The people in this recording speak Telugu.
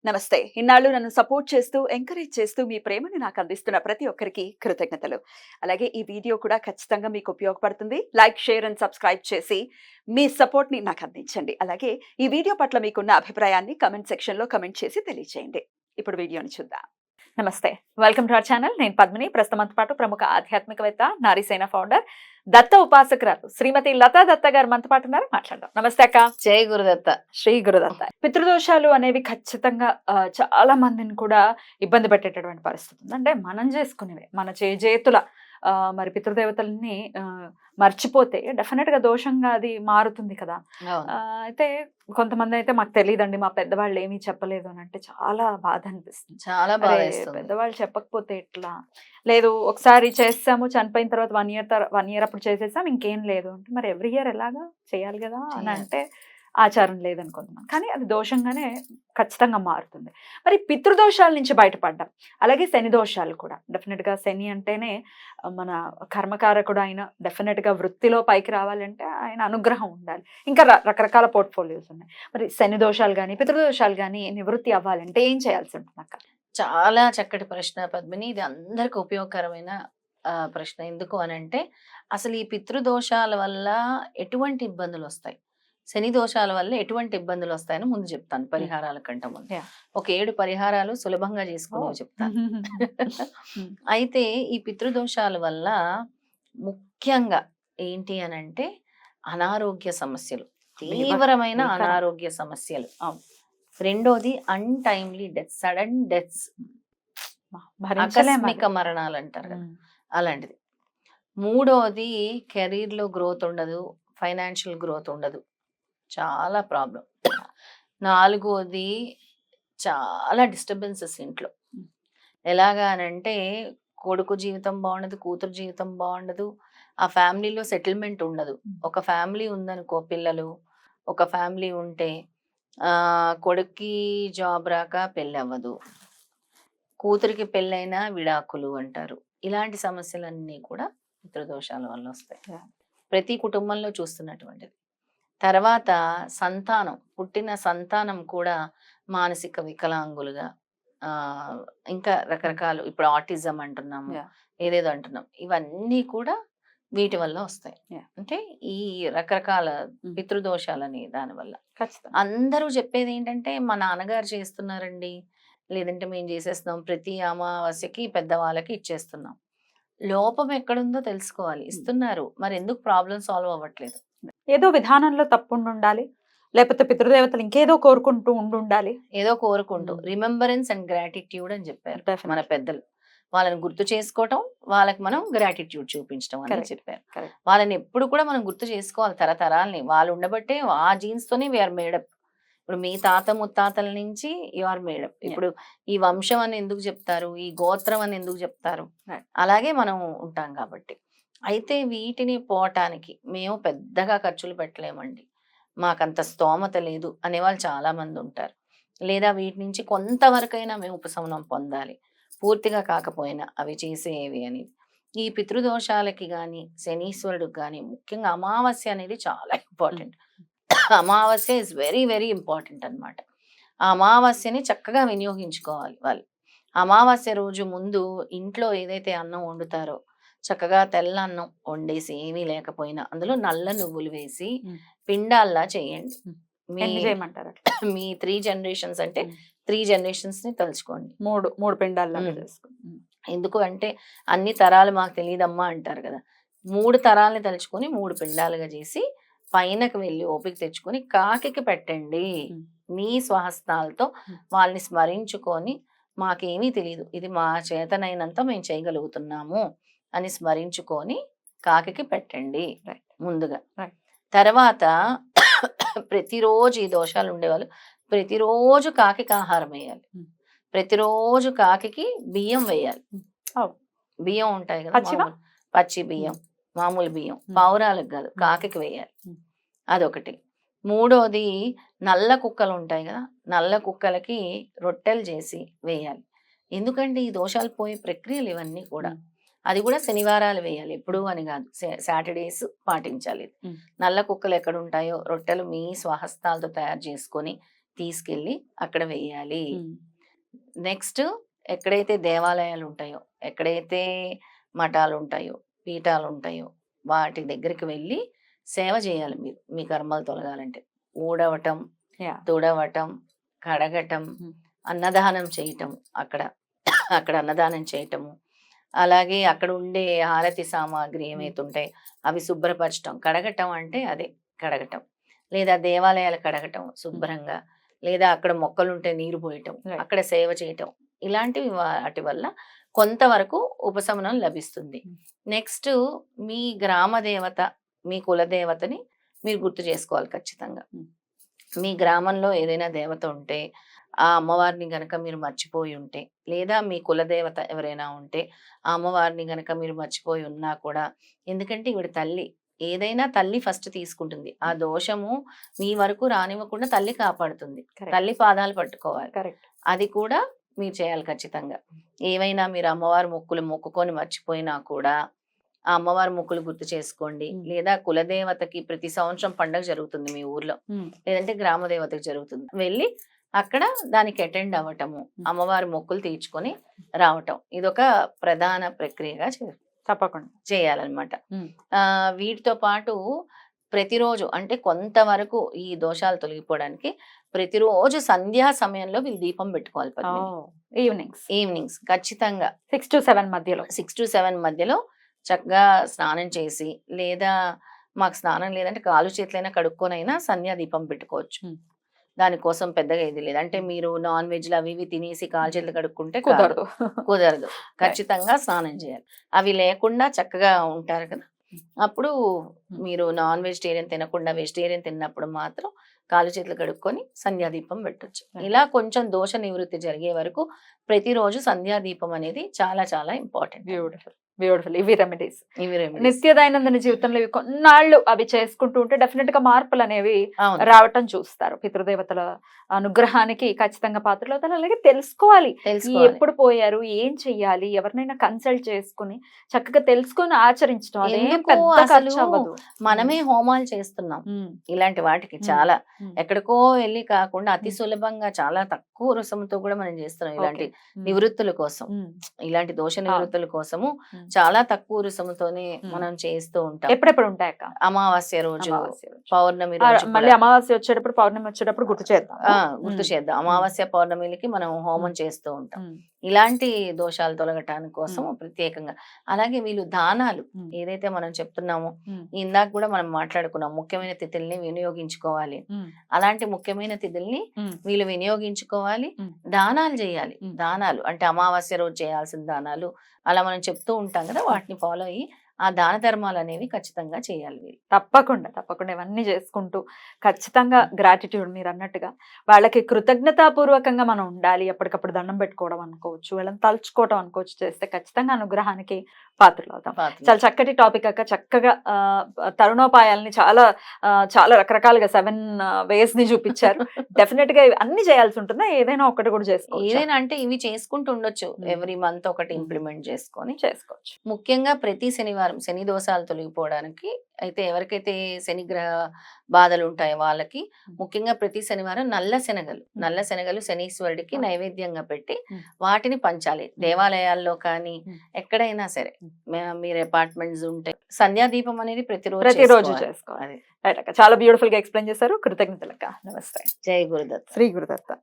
నమస్తే. ఇన్నాళ్ళు నన్ను సపోర్ట్ చేస్తూ, ఎంకరేజ్ చేస్తూ మీ ప్రేమని నాకు అందిస్తున్న ప్రతి ఒక్కరికి కృతజ్ఞతలు. అలాగే ఈ వీడియో కూడా ఖచ్చితంగా మీకు ఉపయోగపడుతుంది. లైక్, షేర్ అండ్ సబ్స్క్రైబ్ చేసి మీ సపోర్ట్‌ని నాకు అందించండి. అలాగే ఈ వీడియో పట్ల మీకున్న అభిప్రాయాన్ని కామెంట్ సెక్షన్‌లో కామెంట్ చేసి తెలియజేయండి. ఇప్పుడు వీడియోని చూద్దాం. నమస్తే. Welcome to our channel. నేను పద్మిని. ప్రస్తుతం మనతో పాటు ప్రముఖ ఆధ్యాత్మికవేత్త, నారీసేన ఫౌండర్, దత్త ఉపాసకురాలు శ్రీమతి లతా దత్త గారు మనతో పాటు ఉన్నారు. మాట్లాడదాం. నమస్తే అక్క. జై గురుదత్త. శ్రీ గురుదత్త. పితృదోషాలు అనేవి ఖచ్చితంగా చాలా మందిని కూడా ఇబ్బంది పెట్టేటటువంటి పరిస్థితి ఉంది. అంటే మనం చేసుకునేవే మన చేతుల మరి పితృదేవతల్ని మర్చిపోతే డెఫినెట్ గా దోషంగా అది మారుతుంది కదా. అయితే కొంతమంది అయితే మాకు తెలియదండి, మా పెద్దవాళ్ళు ఏమీ చెప్పలేదు అని అంటే చాలా బాధ అనిపిస్తుంది. చాలా బాధ. పెద్దవాళ్ళు చెప్పకపోతే ఎట్లా, లేదు ఒకసారి చేస్తాము చనిపోయిన తర్వాత 1 ఇయర్ అప్పుడు చేసేసాం ఇంకేం లేదు అంటే మరి ఎవ్రీ ఇయర్ ఎలాగా చేయాలి కదా అని అంటే ఆచారం లేదనుకుంటున్నాను. కానీ అది దోషంగానే ఖచ్చితంగా మారుతుంది. మరి పితృదోషాల నుంచి బయటపడ్డాం. అలాగే శని దోషాలు కూడా డెఫినెట్ గా శని అంటేనే మన కర్మకారకుడు. ఆయన డెఫినెట్ గా వృత్తిలో పైకి రావాలంటే ఆయన అనుగ్రహం ఉండాలి. ఇంకా రకరకాల పోర్ట్ఫోలియోస్ ఉన్నాయి. మరి శని దోషాలు కానీ పితృదోషాలు కానీ నివృత్తి అవ్వాలంటే ఏం చేయాల్సి ఉంటుంది అక్క? చాలా చక్కటి ప్రశ్న పద్మిని. ఇది అందరికి ఉపయోగకరమైన ప్రశ్న. ఎందుకు అనంటే అసలు ఈ పితృదోషాల వల్ల ఎటువంటి ఇబ్బందులు వస్తాయి, శని దోషాల వల్ల ఎటువంటి ఇబ్బందులు వస్తాయని ముందు చెప్తాను. పరిహారాల కంటే ముందు ఒక 7 పరిహారాలు సులభంగా చేసుకునేవి చెప్తాను. అయితే ఈ పితృదోషాల వల్ల ముఖ్యంగా ఏంటి అనంటే అనారోగ్య సమస్యలు, తీవ్రమైన అనారోగ్య సమస్యలు. రెండోది అన్టైమ్లీ డెత్, సడన్ డెత్స్, ఆకస్మిక మరణాలు అంటారు కదా, అలాంటిది. మూడోది కెరీర్ లో గ్రోత్ ఉండదు, ఫైనాన్షియల్ గ్రోత్ ఉండదు, చాలా ప్రాబ్లం. నాలుగోది చాలా డిస్టర్బెన్సెస్ ఇంట్లో. ఎలాగా అనంటే కొడుకు జీవితం బాగుండదు, కూతురు జీవితం బాగుండదు, ఆ ఫ్యామిలీలో సెటిల్మెంట్ ఉండదు. ఒక ఫ్యామిలీ ఉందనుకో, పిల్లలు ఒక ఫ్యామిలీ ఉంటే కొడుక్కి జాబ్ రాక పెళ్ళి అవ్వదు, కూతురికి పెళ్ళైనా విడాకులు అంటారు. ఇలాంటి సమస్యలన్నీ కూడా పితృదోషాల వల్ల వస్తాయి. ప్రతి కుటుంబంలో చూస్తున్నటువంటిది. తర్వాత సంతానం, పుట్టిన సంతానం కూడా మానసిక వికలాంగులుగా, ఇంకా రకరకాలు, ఇప్పుడు ఆటిజం అంటున్నాము, ఏదేదో అంటున్నాం, ఇవన్నీ కూడా వీటి వల్ల వస్తాయి. అంటే ఈ రకరకాల పితృదోషాలని దానివల్ల. అందరూ చెప్పేది ఏంటంటే మా నాన్నగారు చేస్తున్నారండి, లేదంటే మేము చేసేస్తున్నాం, ప్రతి అమావాస్యకి పెద్దవాళ్ళకి ఇచ్చేస్తున్నాం. లోపం ఎక్కడుందో తెలుసుకోవాలి. ఇస్తున్నారు, మరి ఎందుకు ప్రాబ్లం సాల్వ్ అవ్వట్లేదు? ఏదో విధానంలో తప్పు ఉండాలి, లేకపోతే పితృదేవతలు ఇంకేదో కోరుకుంటూ ఉండాలి. ఏదో కోరుకుంటూ రిమెంబరెన్స్ అండ్ గ్రాటిట్యూడ్ అని చెప్పారు మన పెద్దలు. వాళ్ళని గుర్తు చేసుకోవటం, వాళ్ళకి మనం గ్రాటిట్యూడ్ చూపించడం అని చెప్పారు. వాళ్ళని ఎప్పుడు కూడా మనం గుర్తు చేసుకోవాలి, తరతరాలని. వాళ్ళు ఉండబట్టే ఆ జీన్స్ తోనే వీఆర్ మేడప్. ఇప్పుడు మీ తాత ముత్తాతల నుంచి యు ఆర్ మేడప్. ఇప్పుడు ఈ వంశం అని ఎందుకు చెప్తారు, ఈ గోత్రం అని ఎందుకు చెప్తారు, అలాగే మనం ఉంటాం కాబట్టి. అయితే వీటిని పోవటానికి మేము పెద్దగా ఖర్చులు పెట్టలేమండి, మాకంత స్తోమత లేదు అనేవాళ్ళు చాలా మంది ఉంటారు. లేదా వీటి నుంచి కొంతవరకైనా మేము ఉపశమనం పొందాలి, పూర్తిగా కాకపోయినా అవి చేసేవి అనేది. ఈ పితృదోషాలకి కానీ శనీశ్వరుడికి కానీ ముఖ్యంగా అమావాస్య అనేది చాలా ఇంపార్టెంట్. అమావాస్య ఇస్ వెరీ వెరీ ఇంపార్టెంట్ అనమాట. ఆ అమావాస్యని చక్కగా వినియోగించుకోవాలి వాళ్ళు. అమావాస్య రోజు ముందు ఇంట్లో ఏదైతే అన్నం వండుతారో చక్కగా తెల్ల అన్నం వండేసి, ఏమీ లేకపోయినా అందులో నల్ల నువ్వులు వేసి పిండాల్లా చేయండి. మీ 3 జనరేషన్స్ అంటే 3 జనరేషన్స్ ని తలుచుకోండి. మూడు పిండాల్లా. ఎందుకు అంటే అన్ని తరాలు మాకు తెలియదమ్మా అంటారు కదా. 3 తరాలని తలుచుకొని 3 పిండాలుగా చేసి పైనకు వెళ్ళి ఓపిక తెచ్చుకొని కాకికి పెట్టండి. మీ స్వహస్తాలతో వాళ్ళని స్మరించుకొని, మాకేమీ తెలియదు, ఇది మా చేతనైనంత మేము చేయగలుగుతున్నాము అని స్మరించుకొని కాకికి పెట్టండి ముందుగా. తర్వాత ప్రతిరోజు ఈ దోషాలు ఉండేవాళ్ళు ప్రతిరోజు కాకికి ఆహారం వేయాలి, ప్రతిరోజు కాకికి బియ్యం వేయాలి. బియ్యం ఉంటాయి కదా, పచ్చి బియ్యం, మామూలు బియ్యం, పావురాలకు కాదు, కాకికి వేయాలి. అదొకటి. మూడోది నల్ల కుక్కలు ఉంటాయి కదా, నల్ల కుక్కలకి రొట్టెలు చేసి వేయాలి. ఎందుకంటే ఈ దోషాలు పోయే ప్రక్రియలు ఇవన్నీ కూడా. అది కూడా శనివారాలు వేయాలి, ఎప్పుడు అని కాదు, సాటర్డేస్ పాటించాలి. నల్ల కుక్కలు ఎక్కడ ఉంటాయో రొట్టెలు మీ స్వహస్తాలతో తయారు చేసుకొని తీసుకెళ్ళి అక్కడ వేయాలి. నెక్స్ట్ ఎక్కడైతే దేవాలయాలు ఉంటాయో, ఎక్కడైతే మఠాలు ఉంటాయో, పీఠాలు ఉంటాయో వాటి దగ్గరికి వెళ్ళి సేవ చేయాలి మీరు. మీ కర్మలు తొలగాలంటే ఊడవటం, యా తుడవటం, కడగటం, అన్నదానం చేయటం, అక్కడ అన్నదానం చేయటము, అలాగే అక్కడ ఉండే హారతి సామాగ్రి ఏమైతే ఉంటాయి అవి శుభ్రపరచటం. కడగటం అంటే అదే కడగటం, లేదా దేవాలయాలు కడగటం శుభ్రంగా, లేదా అక్కడ మొక్కలుంటే నీరు పోయటం, Right. అక్కడ సేవ చేయటం, ఇలాంటివి వాటి వల్ల కొంతవరకు ఉపశమనం లభిస్తుంది. నెక్స్ట్ మీ గ్రామ దేవత, మీ కులదేవతని మీరు గుర్తు చేసుకోవాలి ఖచ్చితంగా. మీ గ్రామంలో ఏదైనా దేవత ఉంటే ఆ అమ్మవారిని గనక మీరు మర్చిపోయి ఉంటే, లేదా మీ కులదేవత ఎవరైనా ఉంటే ఆ అమ్మవారిని గనక మీరు మర్చిపోయి ఉన్నా కూడా, ఎందుకంటే ఈవిడ తల్లి, ఏదైనా తల్లి ఫస్ట్ తీసుకుంటుంది. ఆ దోషము మీ వరకు రానివ్వకుండా తల్లి కాపాడుతుంది. కరెక్ట్ తల్లి పాదాలు పట్టుకోవాలి. కరెక్ట్ అది కూడా మీరు చేయాలి ఖచ్చితంగా. ఏవైనా మీరు అమ్మవారి మొక్కులు మొక్కుకొని మర్చిపోయినా కూడా ఆ అమ్మవారి మొక్కులు గుర్తు చేసుకోండి. లేదా కులదేవతకి ప్రతి సంవత్సరం పండగ జరుగుతుంది మీ ఊర్లో, లేదంటే గ్రామ దేవతకి జరుగుతుంది, వెళ్ళి అక్కడ దానికి అటెండ్ అవ్వటము, అమ్మవారి మొక్కులు తీర్చుకొని రావటం, ఇదొక ప్రధాన ప్రక్రియగా తప్పకుండా చేయాలన్నమాట. వీటితో పాటు ప్రతిరోజు అంటే కొంతవరకు ఈ దోషాలు తొలగిపోవడానికి ప్రతిరోజు సంధ్యా సమయంలో వీళ్ళు దీపం పెట్టుకోవాలి. ఈవినింగ్స్ ఖచ్చితంగా 6 to 7 మధ్యలో 6 to 7 మధ్యలో చక్కగా స్నానం చేసి, లేదా మాకు స్నానం లేదంటే కాలు చేతులైనా కడుక్కొనైనా సంధ్యా దీపం పెట్టుకోవచ్చు. దానికోసం పెద్దగా ఇది లేదు. అంటే మీరు నాన్ వెజ్లు అవి ఇవి తినేసి కాలు చేతులు కడుక్కుంటే కుదరదు. ఖచ్చితంగా స్నానం చేయాలి. అవి లేకుండా చక్కగా ఉంటారు కదా, అప్పుడు మీరు నాన్ వెజిటేరియన్ తినకుండా వెజిటేరియన్ తిన్నప్పుడు మాత్రం కాలు చేతులు కడుక్కొని సంధ్యాదీపం పెట్టొచ్చు. ఇలా కొంచెం దోష నివృత్తి జరిగే వరకు ప్రతిరోజు సంధ్యాదీపం అనేది చాలా చాలా ఇంపార్టెంట్. బ్యూటిఫుల్. ఇవి రెమెడీస్ నిత్య దైనందిన జీవితంలో ఇవి కొన్నాళ్ళు అవి చేసుకుంటూ ఉంటే డెఫినెట్ గా మార్పులు అనేవి రావటం చూస్తారు. పితృదేవతల అనుగ్రహానికి ఖచ్చితంగా పాత్రలు అవుతారు. అలాగే తెలుసుకోవాలి ఎప్పుడు పోయారు, ఏం చెయ్యాలి, ఎవరినైనా కన్సల్ట్ చేసుకుని చక్కగా తెలుసుకొని ఆచరించడం. మనమే హోమాలు చేస్తున్నాం ఇలాంటి వాటికి, చాలా ఎక్కడికో వెళ్ళి కాకుండా అతి సులభంగా చాలా తక్కువ రుసంతో కూడా మనం చేస్తున్నాం ఇలాంటి నివృత్తుల కోసం. ఇలాంటి దోష నివృత్తుల కోసము చాలా తక్కువ రుసముతోనే మనం చేస్తూ ఉంటాం. ఎప్పుడెప్పుడు ఉంటాయి? అమావాస్య రోజు, పౌర్ణమి రోజు, మళ్ళీ అమావాస్య వచ్చేటప్పుడు, పౌర్ణమి వచ్చేటప్పుడు గుర్తు చేద్దాం. అమావాస్య పౌర్ణమిలకి మనం హోమం చేస్తూ ఉంటాం. ఇలాంటి దోషాలు తొలగటానికి కోసం ప్రత్యేకంగా. అలాగే వీళ్ళు దానాలు ఏదైతే మనం చెప్తున్నామో, ఇందాక కూడా మనం మాట్లాడుకున్నాం, ముఖ్యమైన తిథుల్ని వినియోగించుకోవాలి. అలాంటి ముఖ్యమైన తిథుల్ని వీళ్ళు వినియోగించుకోవాలి, దానాలు చేయాలి. దానాలు అంటే అమావాస్య రోజు చేయాల్సిన దానాలు అలా మనం చెప్తూ ఉంటాం కదా, వాటిని ఫాలో అయ్యి ఆ దాన ధర్మాలు అనేవి ఖచ్చితంగా చేయాలి వీళ్ళు. తప్పకుండా ఇవన్నీ చేసుకుంటూ ఖచ్చితంగా గ్రాటిట్యూడ్ మీరు అన్నట్టుగా వాళ్ళకి కృతజ్ఞతాపూర్వకంగా మనం ఉండాలి. ఎప్పటికప్పుడు దండం పెట్టుకోవడం అనుకోవచ్చు, వాళ్ళని తలుచుకోవడం అనుకోవచ్చు, చేస్తే ఖచ్చితంగా అనుగ్రహానికి పాత్రలు అవుతాం. చాలా చక్కటి టాపిక్ అక్క. చక్కగా తరుణోపాయాలని చాలా చాలా రకరకాలుగా 7 ways ని చూపించారు. డెఫినెట్ గా అన్ని చేయాల్సి ఉంటుందా, ఏదైనా ఒకటి కూడా చేసుకోవచ్చు? ఏదైనా అంటే ఇవి చేసుకుంటూ ఉండొచ్చు. ఎవ్రీ మంత్ ఒకటి ఇంప్లిమెంట్ చేసుకోవచ్చు. ముఖ్యంగా ప్రతి శనివారం శని దోషాలు తొలగిపోవడానికి అయితే ఎవరికైతే శని గ్రహ బాధలు ఉంటాయో వాళ్ళకి ముఖ్యంగా ప్రతి శనివారం నల్ల శనగలు శనీశ్వరుడికి నైవేద్యంగా పెట్టి వాటిని పంచాలి. దేవాలయాల్లో కానీ ఎక్కడైనా సరే, మీరు అపార్ట్మెంట్స్ ఉంటే సంధ్యాదీపం అనేది ప్రతిరోజు చేసుకోవాలి. చాలా బ్యూటిఫుల్ గా ఎక్స్ప్లెయిన్ చేశారు. కృతజ్ఞతలక్క. నమస్తే. జై గురుదత్త. శ్రీ గురుదత్త.